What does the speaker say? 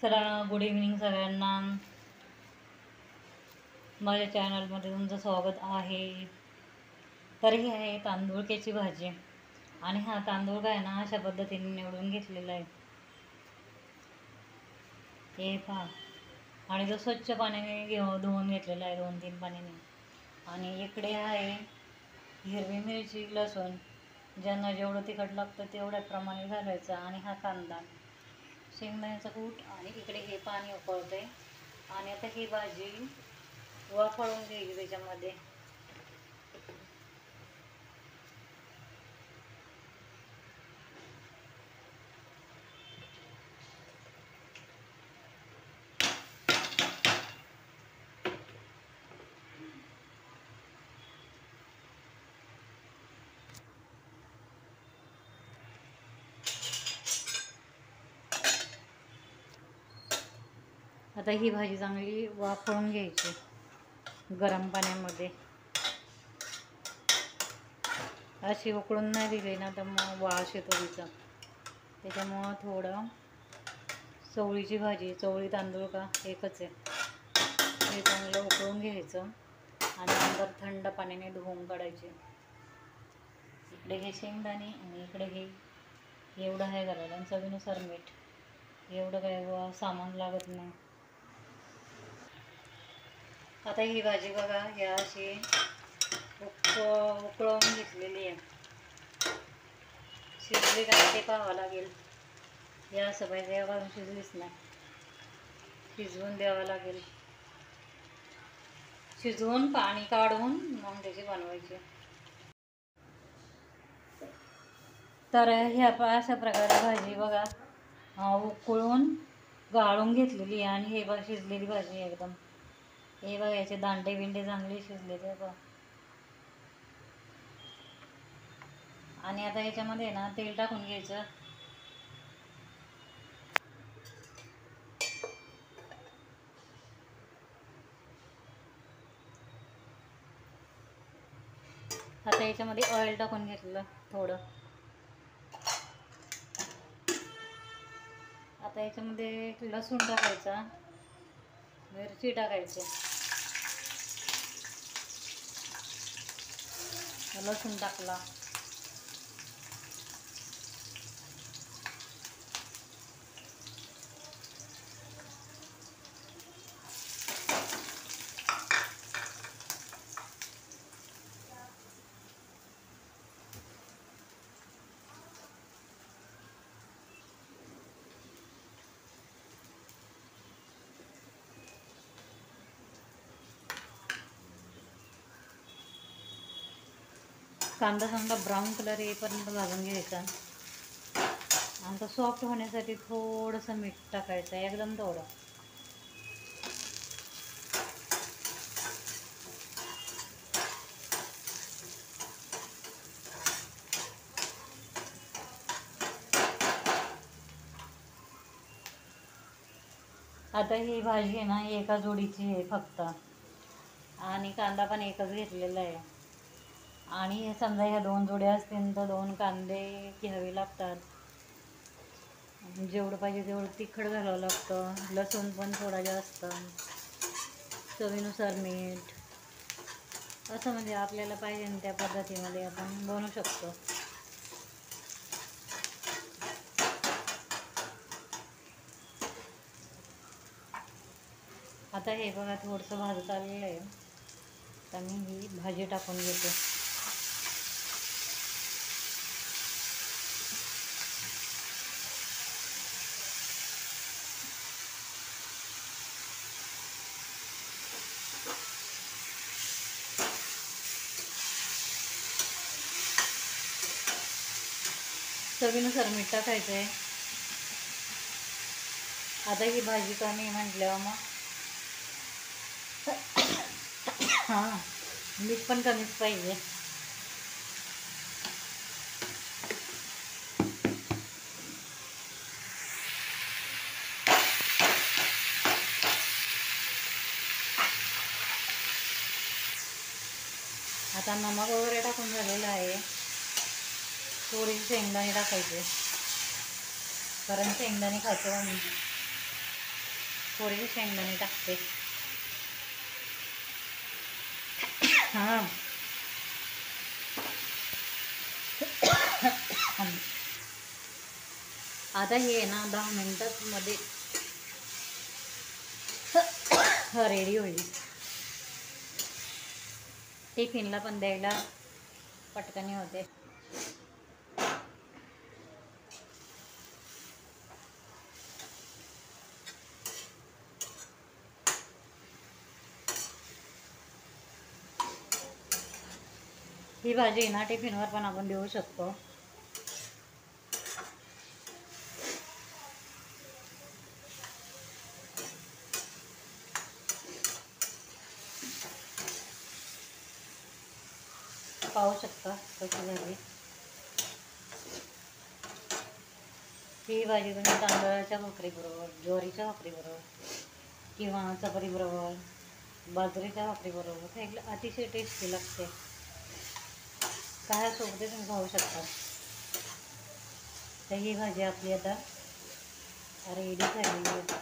चला, good evening सगळ्यांना. माझ्या चॅनलमध्ये तुमचं स्वागत आहे. तर ही आहे तांदूळक्याची भाजी. आणि हा तांदूळ काय ना अशा पद्धतीने निवडून घेतलेला आहे, हे पहा. आणि जो स्वच्छ पाण्याने धुवून घेतलेला आहे, 2-3 पाण्याने. आणि इकडे आहे हिरवी मिरची, लसूण, ज्यांना जेवढं तिखट लागतं तेवढ्या प्रमाणे घालायचं. आणि हा कांदा, शेंगदाण्याचा कूट. आणि इकडे हे पाणी उकळते. आणि आता ही भाजी वाफळून घ्यायची त्याच्यामध्ये. आता ही भाजी चांगली वाफळून घ्यायची गरम पाण्यामध्ये. अशी उकळून नाही दिली ना तर मग वास येतो तिचा. त्याच्यामुळं थोडं चवळीची भाजी, चवळी तांदूळ का एकच आहे, हे चांगलं उकळून घ्यायचं. आणि नंतर थंड पाण्याने धुवून काढायचे. इकडे हे शेंगदाणे आणि इकडे हे एवढं आहे घालायला. आणि चवीनुसार मीठ. एवढं काय सामान लागत नाही. आता ही भाजी बघा, ही अशी उकळवून घेतलेली आहे. शिजली काय ते पाहावं लागेल. या असं पाहिजे, यावरून शिजलीच नाही, शिजवून द्यावं लागेल. शिजवून पाणी काढून मग त्याची बनवायची. तर ह्या अशा प्रकारे भाजी बघा उकळून गाळून घेतलेली आहे. आणि हे बघा शिजलेली भाजी एकदम. हे बघा याचे दांडे बिंडे चांगले शिजलेले बघा. आणि आता याच्यामध्ये ना तेल टाकून घ्यायचं. आता याच्यामध्ये ऑइल टाकून घेतलं थोडं. आता याच्यामध्ये लसूण टाकायचा, मिरची टाकायची. लसूण टाकला, कांदा चांगला ब्राऊन कलर येईपर्यंत भाजून घ्यायचा. आणि तो सॉफ्ट होण्यासाठी थोडंसं मीठ टाकायचं, एकदम थोडं. आता ही भाजी आहे ना एका जोडीची आहे फक्त. आणि कांदा पण एकच घेतलेला आहे. आणि समजा ह्या 2 जोड्या असतील तर 2 कांदे घ्यावे लागतात. जेवढं पाहिजे तेवढं तिखट घालावं लागतं. लसूण पण थोडा जास्त, चवीनुसार मीठ. असं म्हणजे आपल्याला पाहिजे त्या पद्धतीमध्ये आपण बनवू शकतो. आता हे बघा थोडंसं भाजत आलेलं आहे. तर मी ही भाजी टाकून घेते. चवीनुसार मीठ टाकायचं आहे. आता ही भाजी कमी म्हटल्यावर मग हां मीठ पण कमीच पाहिजे. आता नमक वगैरे टाकून झालेलं आहे. थोडीशी शेंगदाणे टाकायचे, कारण शेंगदाणे खातो आम्ही. थोडेसे शेंगदाणे टाकते. हां आता हे ना 10 मिनिटात मध्ये रेडी होईल. टिफिनला पण द्यायला पटकन होते. ही भाजी ना टिफिनवर पण आपण देऊ शकतो. पाहू शकता कशी झाली. ही भाजी तुम्ही तांदळाच्या भाकरीबरोबर, ज्वारीच्या भाकरीबरोबर किंवा चपातीबरोबर, बाजरीच्या भाकरीबरोबर खायला अतिशय टेस्टी लागते. काय सोबतच तुम्ही खाऊ शकता. तर ही भाजी आपली आता रेडी झालेली आहे.